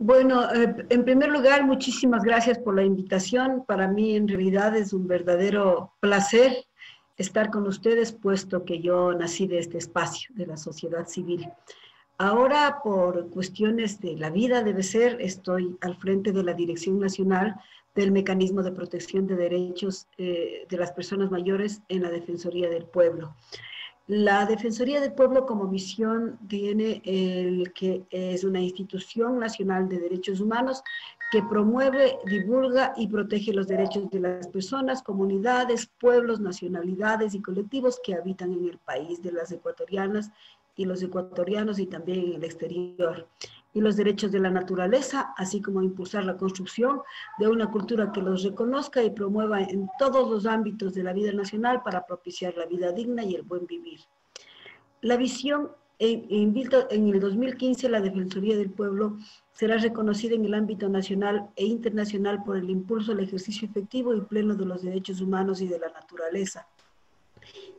Bueno, en primer lugar, muchísimas gracias por la invitación. Para mí, en realidad, es un verdadero placer estar con ustedes, puesto que yo nací de este espacio, de la sociedad civil. Ahora, por cuestiones de la vida, debe ser, estoy al frente de la Dirección Nacional del Mecanismo de Protección de Derechos de las Personas Mayores en la Defensoría del Pueblo. La Defensoría del Pueblo como misión tiene el que es una institución nacional de derechos humanos que promueve, divulga y protege los derechos de las personas, comunidades, pueblos, nacionalidades y colectivos que habitan en el país, de las ecuatorianas y los ecuatorianos y también en el exterior, y los derechos de la naturaleza, así como impulsar la construcción de una cultura que los reconozca y promueva en todos los ámbitos de la vida nacional para propiciar la vida digna y el buen vivir. La visión en el 2015 la Defensoría del Pueblo será reconocida en el ámbito nacional e internacional por el impulso al ejercicio efectivo y pleno de los derechos humanos y de la naturaleza,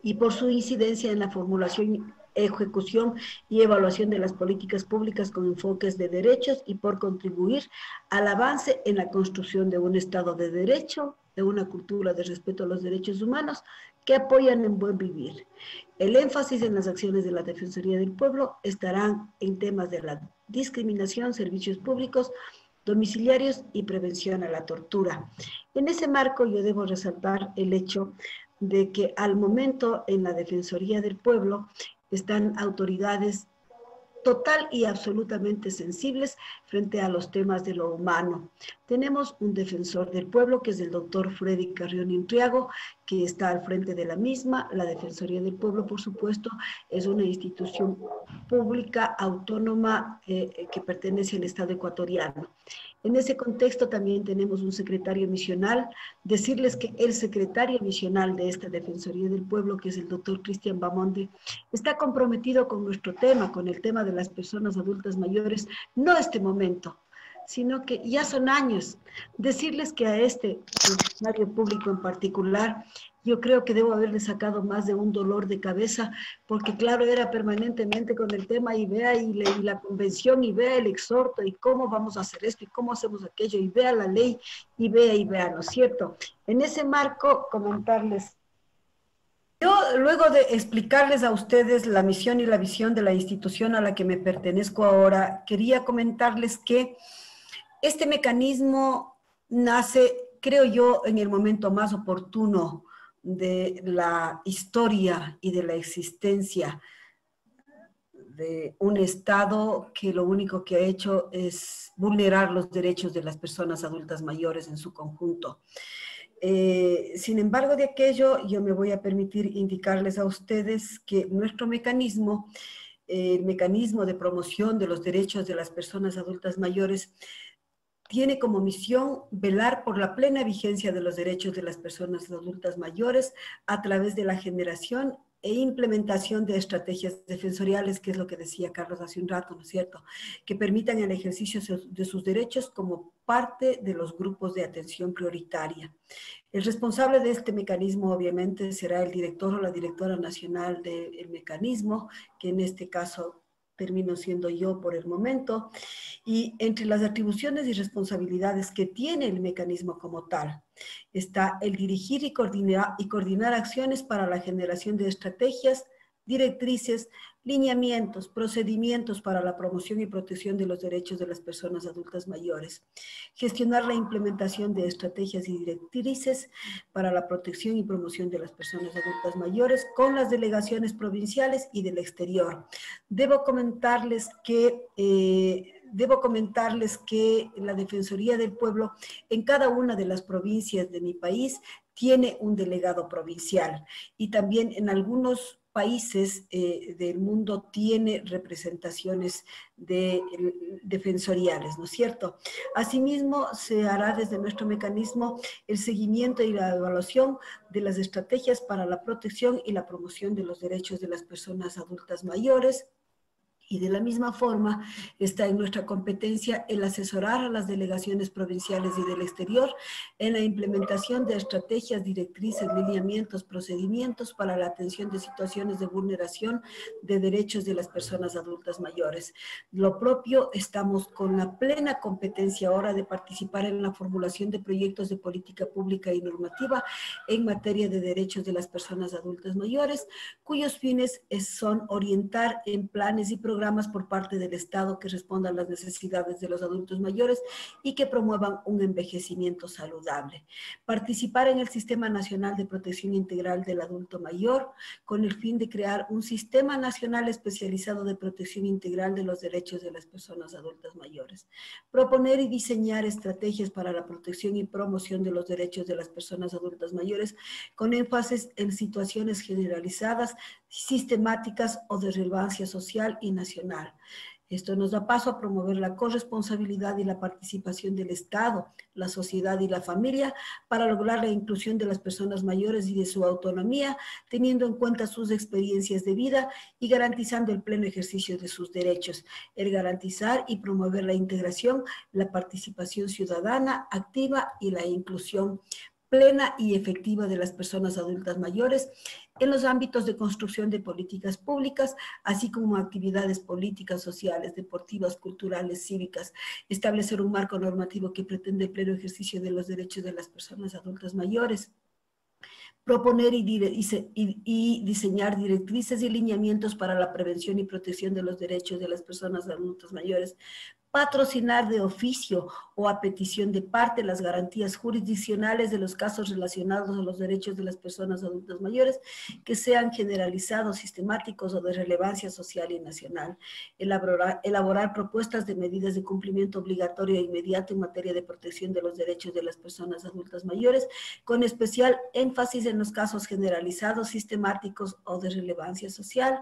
y por su incidencia en la formulación, ejecución y evaluación de las políticas públicas con enfoques de derechos y por contribuir al avance en la construcción de un Estado de Derecho, de una cultura de respeto a los derechos humanos que apoyan el buen vivir. El énfasis en las acciones de la Defensoría del Pueblo estarán en temas de la discriminación, servicios públicos, domiciliarios y prevención a la tortura. En ese marco yo debo resaltar el hecho de que al momento en la Defensoría del Pueblo están autoridades total y absolutamente sensibles frente a los temas de lo humano. Tenemos un defensor del pueblo, que es el doctor Freddy Carrión Intriago, que está al frente de la misma. La Defensoría del Pueblo, por supuesto, es una institución pública, autónoma, que pertenece al Estado ecuatoriano. En ese contexto también tenemos un secretario misional. Decirles que el secretario misional de esta Defensoría del Pueblo, que es el doctor Cristian Bamonde, está comprometido con nuestro tema, con el tema de las personas adultas mayores, no este momento, sino que ya son años. Decirles que a este funcionario público en particular, yo creo que debo haberle sacado más de un dolor de cabeza, porque claro, era permanentemente con el tema y vea y la convención y vea el exhorto y cómo vamos a hacer esto y cómo hacemos aquello y vea la ley y vea, ¿no es cierto? En ese marco, comentarles. Yo, luego de explicarles a ustedes la misión y la visión de la institución a la que me pertenezco ahora, quería comentarles que este mecanismo nace, creo yo, en el momento más oportuno de la historia y de la existencia de un Estado que lo único que ha hecho es vulnerar los derechos de las personas adultas mayores en su conjunto. Sin embargo, de aquello, yo me voy a permitir indicarles a ustedes que nuestro mecanismo, el mecanismo de promoción de los derechos de las personas adultas mayores, tiene como misión velar por la plena vigencia de los derechos de las personas adultas mayores a través de la generación e implementación de estrategias defensoriales, que es lo que decía Carlos hace un rato, ¿no es cierto?, que permitan el ejercicio de sus derechos como parte de los grupos de atención prioritaria. El responsable de este mecanismo, obviamente, será el director o la directora nacional del mecanismo, que en este caso termino siendo yo por el momento, y entre las atribuciones y responsabilidades que tiene el mecanismo como tal, está el dirigir y coordinar acciones para la generación de estrategias, directrices, lineamientos, procedimientos para la promoción y protección de los derechos de las personas adultas mayores, gestionar la implementación de estrategias y directrices para la protección y promoción de las personas adultas mayores con las delegaciones provinciales y del exterior. Debo comentarles que la Defensoría del Pueblo en cada una de las provincias de mi país tiene un delegado provincial, y también en algunos países del mundo tiene representaciones defensoriales, ¿no es cierto? Asimismo, se hará desde nuestro mecanismo el seguimiento y la evaluación de las estrategias para la protección y la promoción de los derechos de las personas adultas mayores, Y de la misma forma está en nuestra competencia el asesorar a las delegaciones provinciales y del exterior en la implementación de estrategias, directrices, lineamientos, procedimientos para la atención de situaciones de vulneración de derechos de las personas adultas mayores. Lo propio, estamos con la plena competencia ahora de participar en la formulación de proyectos de política pública y normativa en materia de derechos de las personas adultas mayores, cuyos fines son orientar en planes y programas por parte del Estado que respondan a las necesidades de los adultos mayores y que promuevan un envejecimiento saludable. Participar en el Sistema Nacional de Protección Integral del Adulto Mayor con el fin de crear un Sistema Nacional especializado de protección integral de los derechos de las personas adultas mayores. Proponer y diseñar estrategias para la protección y promoción de los derechos de las personas adultas mayores con énfasis en situaciones generalizadas, sistemáticas o de relevancia social y nacional. Esto nos da paso a promover la corresponsabilidad y la participación del Estado, la sociedad y la familia para lograr la inclusión de las personas mayores y de su autonomía, teniendo en cuenta sus experiencias de vida y garantizando el pleno ejercicio de sus derechos. El garantizar y promover la integración, la participación ciudadana activa y la inclusión plena y efectiva de las personas adultas mayores en los ámbitos de construcción de políticas públicas, así como actividades políticas, sociales, deportivas, culturales, cívicas, establecer un marco normativo que pretende el pleno ejercicio de los derechos de las personas adultas mayores, proponer y diseñar directrices y lineamientos para la prevención y protección de los derechos de las personas adultas mayores, patrocinar de oficio o a petición de parte las garantías jurisdiccionales de los casos relacionados a los derechos de las personas adultas mayores que sean generalizados, sistemáticos o de relevancia social y nacional. Elaborar propuestas de medidas de cumplimiento obligatorio e inmediato en materia de protección de los derechos de las personas adultas mayores, con especial énfasis en los casos generalizados, sistemáticos o de relevancia social.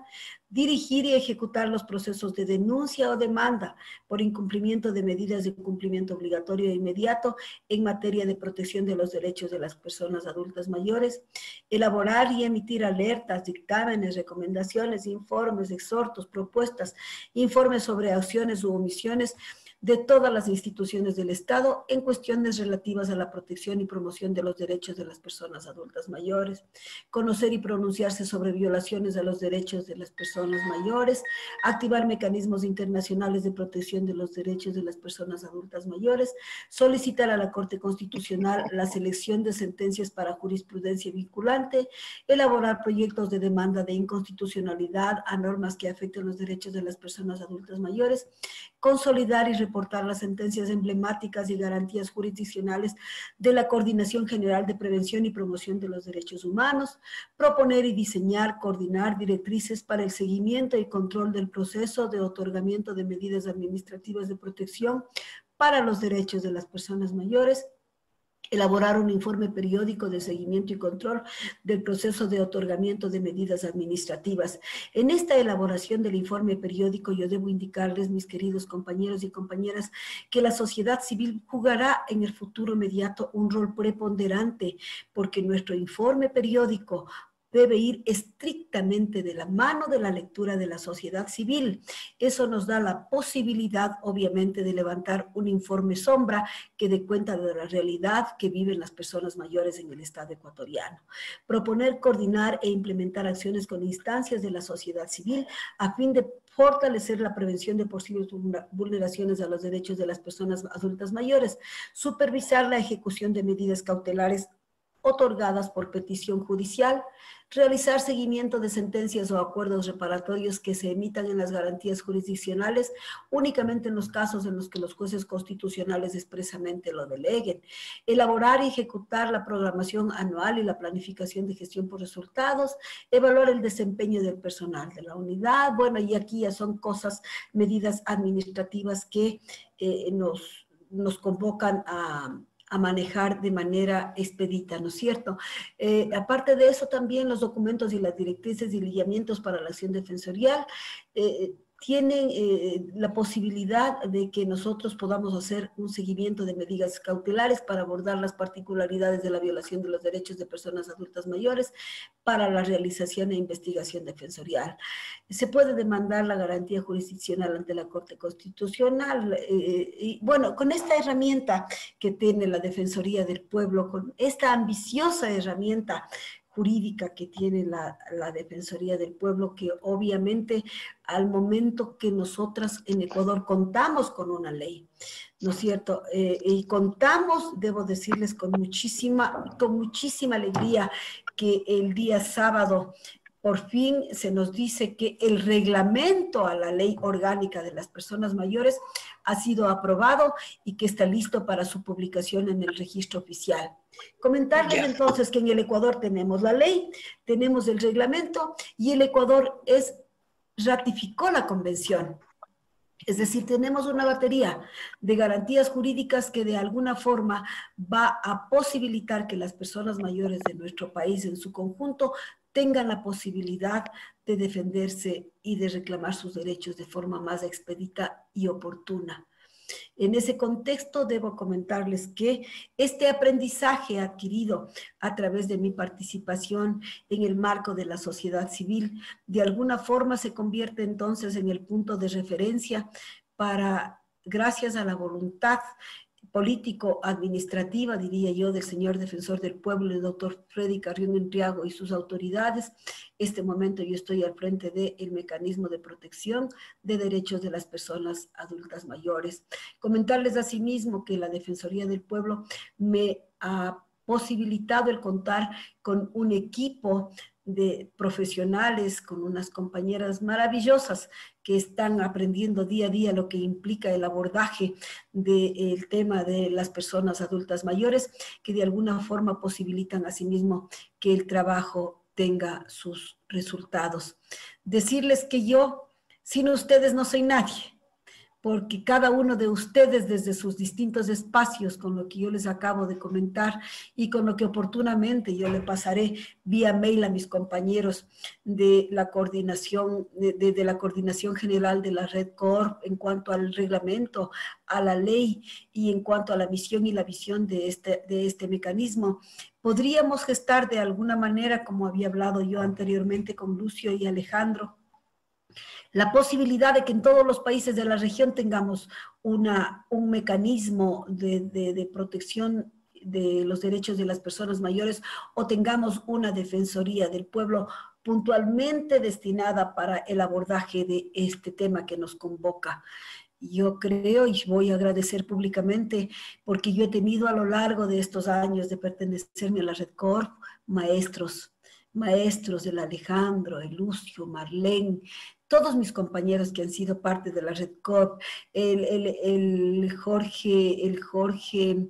Dirigir y ejecutar los procesos de denuncia o demanda por incumplimiento de medidas de cumplimiento obligatorio e inmediato en materia de protección de los derechos de las personas adultas mayores. Elaborar y emitir alertas, dictámenes, recomendaciones, informes, exhortos, propuestas, informes sobre acciones u omisiones de todas las instituciones del Estado en cuestiones relativas a la protección y promoción de los derechos de las personas adultas mayores, conocer y pronunciarse sobre violaciones a los derechos de las personas mayores, activar mecanismos internacionales de protección de los derechos de las personas adultas mayores, solicitar a la Corte Constitucional la selección de sentencias para jurisprudencia vinculante, elaborar proyectos de demanda de inconstitucionalidad a normas que afecten los derechos de las personas adultas mayores, consolidar y reportar las sentencias emblemáticas y garantías jurisdiccionales de la Coordinación General de Prevención y Promoción de los Derechos Humanos, proponer y diseñar, coordinar directrices para el seguimiento y control del proceso de otorgamiento de medidas administrativas de protección para los derechos de las personas mayores, elaborar un informe periódico de seguimiento y control del proceso de otorgamiento de medidas administrativas. En esta elaboración del informe periódico yo debo indicarles, mis queridos compañeros y compañeras, que la sociedad civil jugará en el futuro inmediato un rol preponderante, porque nuestro informe periódico debe ir estrictamente de la mano de la lectura de la sociedad civil. Eso nos da la posibilidad, obviamente, de levantar un informe sombra que dé cuenta de la realidad que viven las personas mayores en el Estado ecuatoriano. Proponer, coordinar e implementar acciones con instancias de la sociedad civil a fin de fortalecer la prevención de posibles vulneraciones a los derechos de las personas adultas mayores, supervisar la ejecución de medidas cautelares otorgadas por petición judicial, realizar seguimiento de sentencias o acuerdos reparatorios que se emitan en las garantías jurisdiccionales únicamente en los casos en los que los jueces constitucionales expresamente lo deleguen, elaborar y ejecutar la programación anual y la planificación de gestión por resultados, evaluar el desempeño del personal de la unidad. Bueno, y aquí ya son cosas, medidas administrativas que nos convocan a manejar de manera expedita, ¿no es cierto? Aparte de eso, también los documentos y las directrices y lineamientos para la acción defensorial tienen la posibilidad de que nosotros podamos hacer un seguimiento de medidas cautelares para abordar las particularidades de la violación de los derechos de personas adultas mayores para la realización e investigación defensorial. Se puede demandar la garantía jurisdiccional ante la Corte Constitucional y bueno, con esta herramienta que tiene la Defensoría del Pueblo, con esta ambiciosa herramienta jurídica que tiene la Defensoría del Pueblo, que obviamente al momento que nosotras en Ecuador contamos con una ley, ¿no es cierto? Y contamos, debo decirles, con muchísima alegría que el día sábado por fin se nos dice que el reglamento a la ley orgánica de las personas mayores ha sido aprobado y que está listo para su publicación en el registro oficial. Comentarles entonces que en el Ecuador tenemos la ley, tenemos el reglamento y el Ecuador ratificó la convención. Es decir, tenemos una batería de garantías jurídicas que de alguna forma va a posibilitar que las personas mayores de nuestro país en su conjunto tengan la posibilidad de defenderse y de reclamar sus derechos de forma más expedita y oportuna. En ese contexto, debo comentarles que este aprendizaje adquirido a través de mi participación en el marco de la sociedad civil, de alguna forma se convierte entonces en el punto de referencia para, gracias a la voluntad político-administrativa, diría yo, del señor defensor del pueblo, el doctor Freddy Carrión Entriago y sus autoridades. Este momento yo estoy al frente del mecanismo de protección de derechos de las personas adultas mayores. Comentarles asimismo que la Defensoría del Pueblo me ha posibilitado el contar con un equipo de profesionales, con unas compañeras maravillosas que están aprendiendo día a día lo que implica el abordaje del tema de las personas adultas mayores, que de alguna forma posibilitan asimismo que el trabajo tenga sus resultados. Decirles que yo, sin ustedes no soy nadie, porque cada uno de ustedes desde sus distintos espacios, con lo que yo les acabo de comentar y con lo que oportunamente yo le pasaré vía mail a mis compañeros de la coordinación, de la Coordinación General de la Red Corp en cuanto al reglamento, a la ley y en cuanto a la misión y la visión de este mecanismo, podríamos gestar de alguna manera, como había hablado yo anteriormente con Lucio y Alejandro, la posibilidad de que en todos los países de la región tengamos un mecanismo de protección de los derechos de las personas mayores o tengamos una defensoría del pueblo puntualmente destinada para el abordaje de este tema que nos convoca. Yo creo y voy a agradecer públicamente porque yo he tenido a lo largo de estos años de pertenecerme a la Red Corp maestros del Alejandro, el Lucio, Marlene, todos mis compañeros que han sido parte de la Red Corp, el Jorge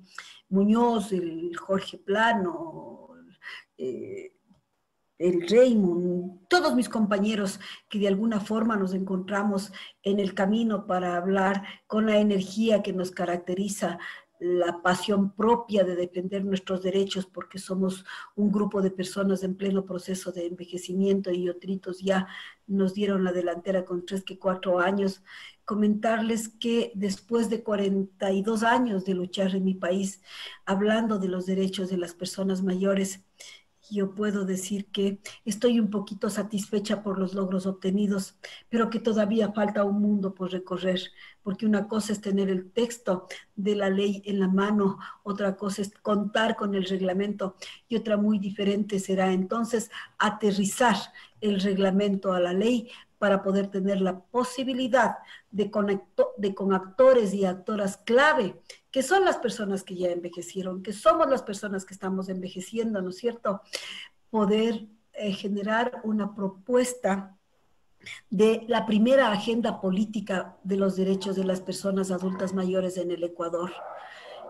Muñoz, el Jorge Plano, el Raymond, todos mis compañeros que de alguna forma nos encontramos en el camino para hablar con la energía que nos caracteriza, la pasión propia de defender nuestros derechos porque somos un grupo de personas en pleno proceso de envejecimiento y otros ya nos dieron la delantera con 3 que 4 años. Comentarles que después de 42 años de luchar en mi país, hablando de los derechos de las personas mayores, yo puedo decir que estoy un poquito satisfecha por los logros obtenidos, pero que todavía falta un mundo por recorrer, porque una cosa es tener el texto de la ley en la mano, otra cosa es contar con el reglamento y otra muy diferente será entonces aterrizar el reglamento a la ley para poder tener la posibilidad de con actores y actoras clave, que son las personas que ya envejecieron, que somos las personas que estamos envejeciendo, ¿no es cierto? Poder generar una propuesta de la primera agenda política de los derechos de las personas adultas mayores en el Ecuador.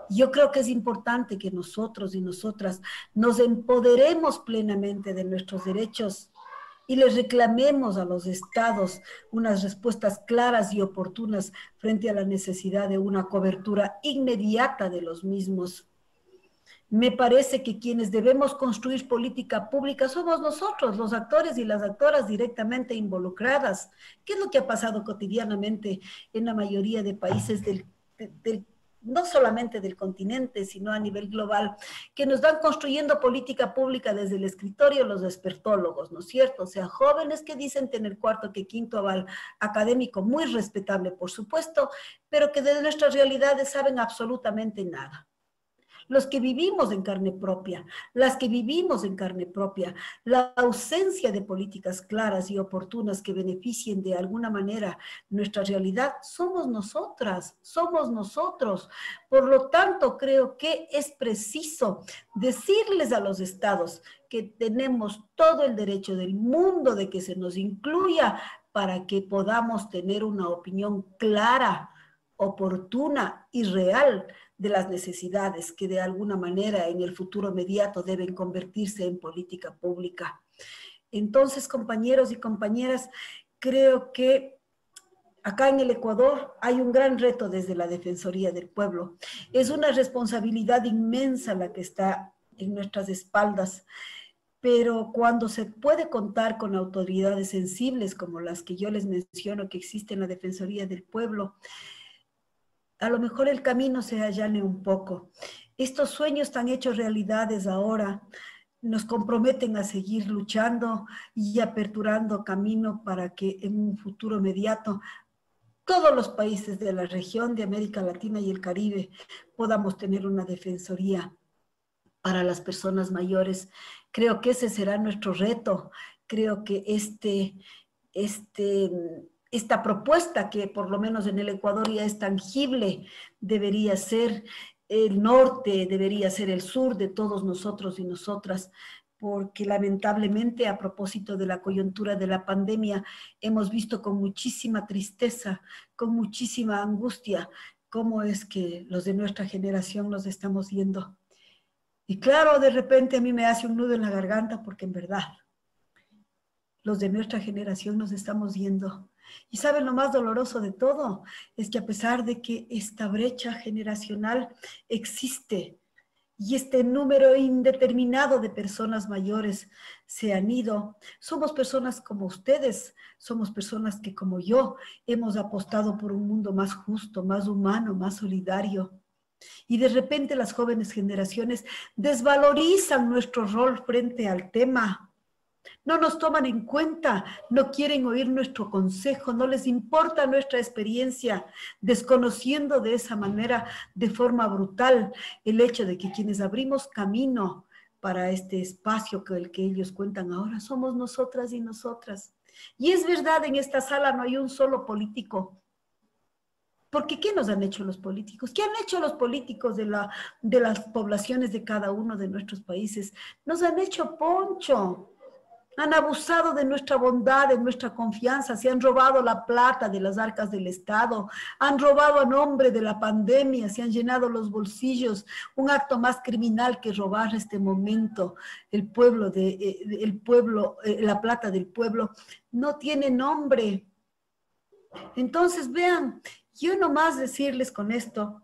Yo creo que es importante que nosotros y nosotras nos empoderemos plenamente de nuestros derechos y les reclamemos a los estados unas respuestas claras y oportunas frente a la necesidad de una cobertura inmediata de los mismos. Me parece que quienes debemos construir política pública somos nosotros, los actores y las actoras directamente involucradas. ¿Qué es lo que ha pasado cotidianamente en la mayoría de países no solamente del continente, sino a nivel global, que nos van construyendo política pública desde el escritorio los expertólogos, ¿no es cierto? O sea, jóvenes que dicen tener cuarto que quinto aval académico, muy respetable, por supuesto, pero que de nuestras realidades saben absolutamente nada. Los que vivimos en carne propia, las que vivimos en carne propia, la ausencia de políticas claras y oportunas que beneficien de alguna manera nuestra realidad, somos nosotras, somos nosotros. Por lo tanto, creo que es preciso decirles a los estados que tenemos todo el derecho del mundo de que se nos incluya para que podamos tener una opinión clara, oportuna y real de las necesidades que de alguna manera en el futuro inmediato deben convertirse en política pública. Entonces, compañeros y compañeras, creo que acá en el Ecuador hay un gran reto desde la Defensoría del Pueblo. Es una responsabilidad inmensa la que está en nuestras espaldas, pero cuando se puede contar con autoridades sensibles como las que yo les menciono que existen en la Defensoría del Pueblo, a lo mejor el camino se allane un poco. Estos sueños tan hechos realidades ahora nos comprometen a seguir luchando y aperturando camino para que en un futuro inmediato todos los países de la región de América Latina y el Caribe podamos tener una defensoría para las personas mayores. Creo que ese será nuestro reto. Creo que esta propuesta que por lo menos en el Ecuador ya es tangible, debería ser el norte, debería ser el sur de todos nosotros y nosotras, porque lamentablemente a propósito de la coyuntura de la pandemia hemos visto con muchísima tristeza, con muchísima angustia, cómo es que los de nuestra generación nos estamos yendo. Y claro, de repente a mí me hace un nudo en la garganta porque en verdad los de nuestra generación nos estamos yendo. Y saben lo más doloroso de todo, es que a pesar de que esta brecha generacional existe y este número indeterminado de personas mayores se han ido, somos personas como ustedes, somos personas que como yo hemos apostado por un mundo más justo, más humano, más solidario. Y de repente las jóvenes generaciones desvalorizan nuestro rol frente al tema. No nos toman en cuenta, no quieren oír nuestro consejo, no les importa nuestra experiencia, desconociendo de esa manera, de forma brutal, el hecho de que quienes abrimos camino para este espacio que el que ellos cuentan ahora somos nosotras y nosotras. Y es verdad, en esta sala no hay un solo político. Porque ¿qué nos han hecho los políticos? ¿Qué han hecho los políticos de las poblaciones de cada uno de nuestros países? Nos han hecho poncho. Han abusado de nuestra bondad, de nuestra confianza, se han robado la plata de las arcas del Estado, han robado a nombre de la pandemia, se han llenado los bolsillos, un acto más criminal que robar este momento, la plata del pueblo, no tiene nombre. Entonces, vean, yo nomás decirles con esto,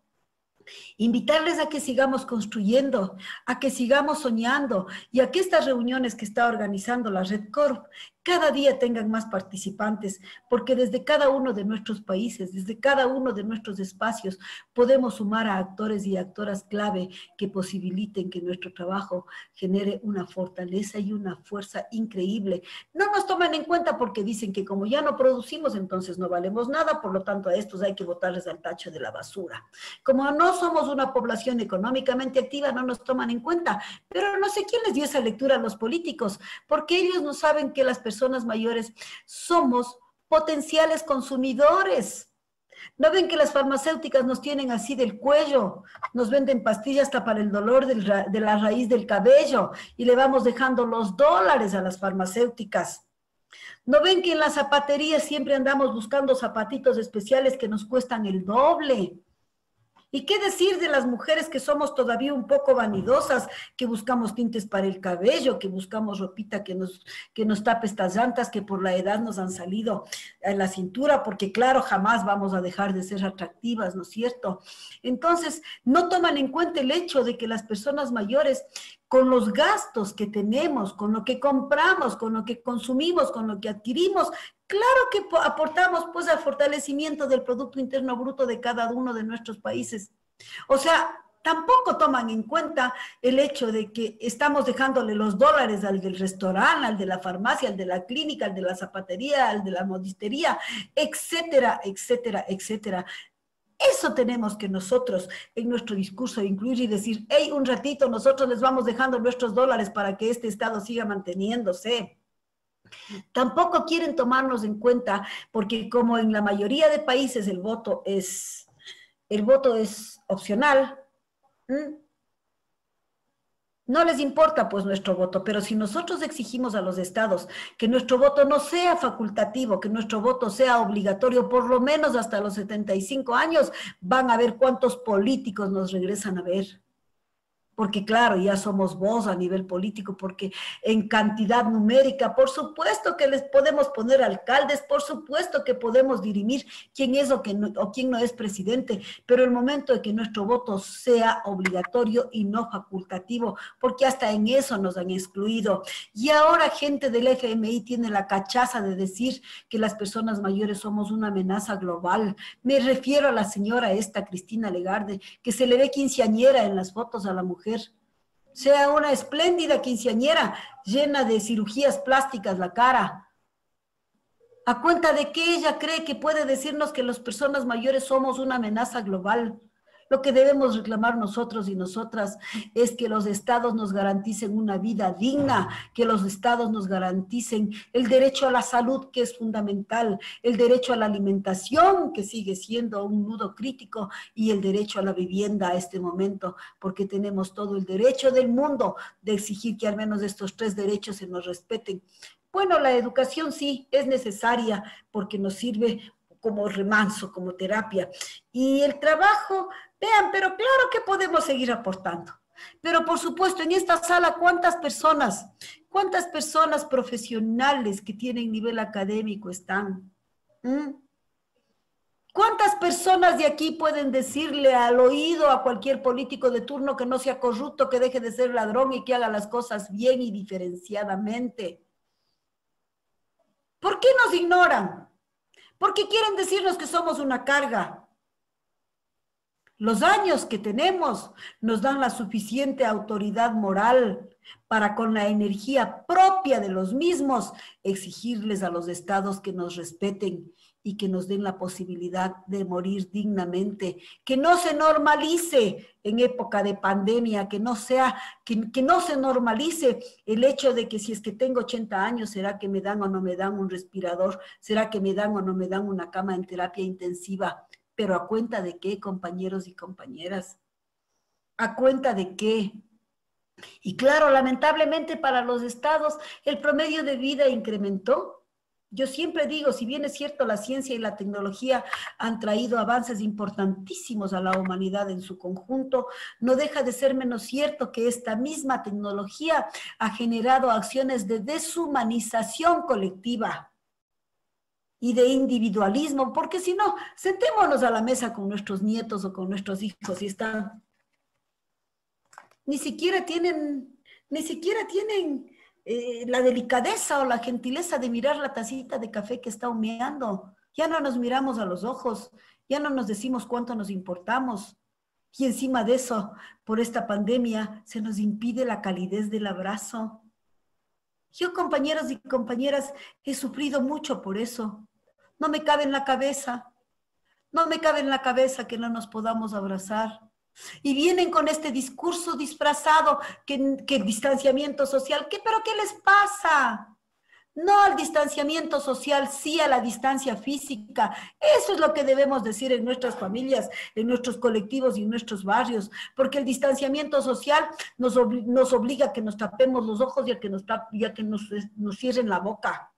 invitarles a que sigamos construyendo, a que sigamos soñando y a que estas reuniones que está organizando la Red Corp cada día tengan más participantes, porque desde cada uno de nuestros países, desde cada uno de nuestros espacios, podemos sumar a actores y actoras clave que posibiliten que nuestro trabajo genere una fortaleza y una fuerza increíble. No nos toman en cuenta porque dicen que como ya no producimos, entonces no valemos nada, por lo tanto a estos hay que botarles al tacho de la basura. Como no somos una población económicamente activa, no nos toman en cuenta, pero no sé quién les dio esa lectura a los políticos, porque ellos no saben que las personas mayores somos potenciales consumidores. ¿No ven que las farmacéuticas nos tienen así del cuello? Nos venden pastillas hasta para el dolor de la raíz del cabello y le vamos dejando los dólares a las farmacéuticas. ¿No ven que en las zapaterías siempre andamos buscando zapatitos especiales que nos cuestan el doble? ¿Y qué decir de las mujeres que somos todavía un poco vanidosas, que buscamos tintes para el cabello, que buscamos ropita que nos tape estas llantas que por la edad nos han salido a la cintura, porque claro, jamás vamos a dejar de ser atractivas, ¿no es cierto? Entonces, no toman en cuenta el hecho de que las personas mayores, con los gastos que tenemos, con lo que compramos, con lo que consumimos, con lo que adquirimos, claro que aportamos pues al fortalecimiento del Producto Interno Bruto de cada uno de nuestros países. O sea, tampoco toman en cuenta el hecho de que estamos dejándole los dólares al del restaurante, al de la farmacia, al de la clínica, al de la zapatería, al de la modistería, etcétera, etcétera, etcétera. Eso tenemos que nosotros en nuestro discurso incluir y decir, hey, un ratito, nosotros les vamos dejando nuestros dólares para que este Estado siga manteniéndose. Tampoco quieren tomarnos en cuenta porque como en la mayoría de países el voto es opcional, no les importa pues nuestro voto, pero si nosotros exigimos a los estados que nuestro voto no sea facultativo, que nuestro voto sea obligatorio, por lo menos hasta los 75 años, van a ver cuántos políticos nos regresan a ver. Porque claro, ya somos voz a nivel político, porque en cantidad numérica, por supuesto que les podemos poner alcaldes, por supuesto que podemos dirimir quién es o quién no es presidente, pero el momento de que nuestro voto sea obligatorio y no facultativo, porque hasta en eso nos han excluido. Y ahora gente del FMI tiene la cachaza de decir que las personas mayores somos una amenaza global. Me refiero a la señora esta, Cristina Lagarde, que se le ve quinceañera en las fotos a la mujer. Sea una espléndida quinceañera llena de cirugías plásticas la cara. ¿A cuenta de qué ella cree que puede decirnos que las personas mayores somos una amenaza global? Lo que debemos reclamar nosotros y nosotras es que los estados nos garanticen una vida digna, que los estados nos garanticen el derecho a la salud, que es fundamental, el derecho a la alimentación, que sigue siendo un nudo crítico, y el derecho a la vivienda a este momento, porque tenemos todo el derecho del mundo de exigir que al menos estos tres derechos se nos respeten. Bueno, la educación sí es necesaria porque nos sirve como remanso, como terapia. Y el trabajo, vean, pero claro que podemos seguir aportando. Pero por supuesto, en esta sala, ¿cuántas personas profesionales que tienen nivel académico están? ¿Cuántas personas de aquí pueden decirle al oído a cualquier político de turno que no sea corrupto, que deje de ser ladrón y que haga las cosas bien y diferenciadamente? ¿Por qué nos ignoran? Porque quieren decirnos que somos una carga. Los años que tenemos nos dan la suficiente autoridad moral para, con la energía propia de los mismos, exigirles a los estados que nos respeten y que nos den la posibilidad de morir dignamente, que no se normalice en época de pandemia, que no se normalice el hecho de que si es que tengo 80 años, ¿será que me dan o no me dan un respirador? ¿Será que me dan o no me dan una cama en terapia intensiva? ¿Pero a cuenta de qué, compañeros y compañeras? ¿A cuenta de qué? Y claro, lamentablemente para los estados el promedio de vida incrementó. Yo siempre digo, si bien es cierto, la ciencia y la tecnología han traído avances importantísimos a la humanidad en su conjunto, no deja de ser menos cierto que esta misma tecnología ha generado acciones de deshumanización colectiva y de individualismo, porque si no, sentémonos a la mesa con nuestros nietos o con nuestros hijos y están, ni siquiera tienen la delicadeza o la gentileza de mirar la tacita de café que está humeando. Ya no nos miramos a los ojos, ya no nos decimos cuánto nos importamos. Y encima de eso, por esta pandemia, se nos impide la calidez del abrazo. Yo, compañeros y compañeras, he sufrido mucho por eso. No me cabe en la cabeza que no nos podamos abrazar. Y vienen con este discurso disfrazado, que distanciamiento social, ¿pero qué les pasa? No al distanciamiento social, sí a la distancia física. Eso es lo que debemos decir en nuestras familias, en nuestros colectivos y en nuestros barrios, porque el distanciamiento social nos obliga a que nos tapemos los ojos y a que nos cierren la boca.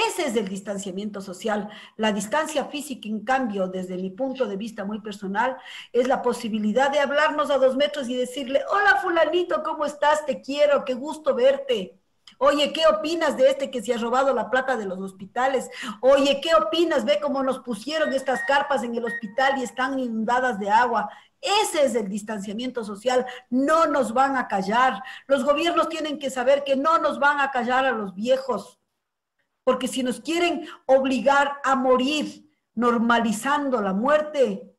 Ese es el distanciamiento social. La distancia física, en cambio, desde mi punto de vista muy personal, es la posibilidad de hablarnos a 2 metros y decirle, hola fulanito, ¿cómo estás? Te quiero, qué gusto verte. Oye, ¿qué opinas de este que se ha robado la plata de los hospitales? Oye, ¿qué opinas? Ve cómo nos pusieron estas carpas en el hospital y están inundadas de agua. Ese es el distanciamiento social. No nos van a callar. Los gobiernos tienen que saber que no nos van a callar a los viejos, porque si nos quieren obligar a morir normalizando la muerte,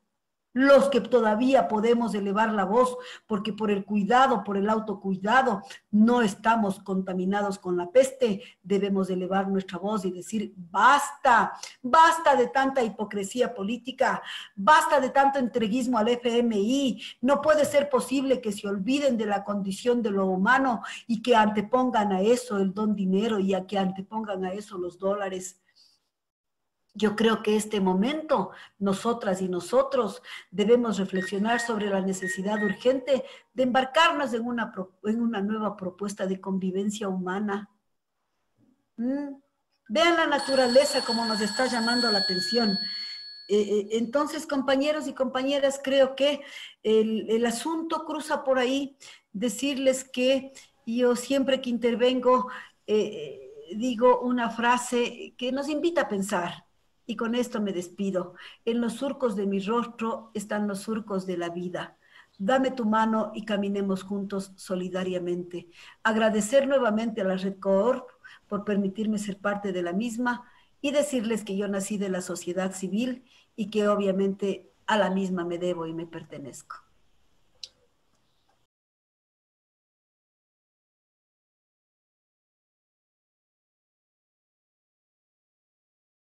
los que todavía podemos elevar la voz, porque por el cuidado, por el autocuidado, no estamos contaminados con la peste, debemos elevar nuestra voz y decir, basta, basta de tanta hipocresía política, basta de tanto entreguismo al FMI, no puede ser posible que se olviden de la condición de lo humano y que antepongan a eso el don dinero y a que antepongan a eso los dólares. Yo creo que este momento, nosotras y nosotros debemos reflexionar sobre la necesidad urgente de embarcarnos en una nueva propuesta de convivencia humana. Vean la naturaleza como nos está llamando la atención. Entonces, compañeros y compañeras, creo que el asunto cruza por ahí. Decirles que yo siempre que intervengo digo una frase que nos invita a pensar. Y con esto me despido. En los surcos de mi rostro están los surcos de la vida. Dame tu mano y caminemos juntos solidariamente. Agradecer nuevamente a la Red Coorp por permitirme ser parte de la misma y decirles que yo nací de la sociedad civil y que obviamente a la misma me debo y me pertenezco.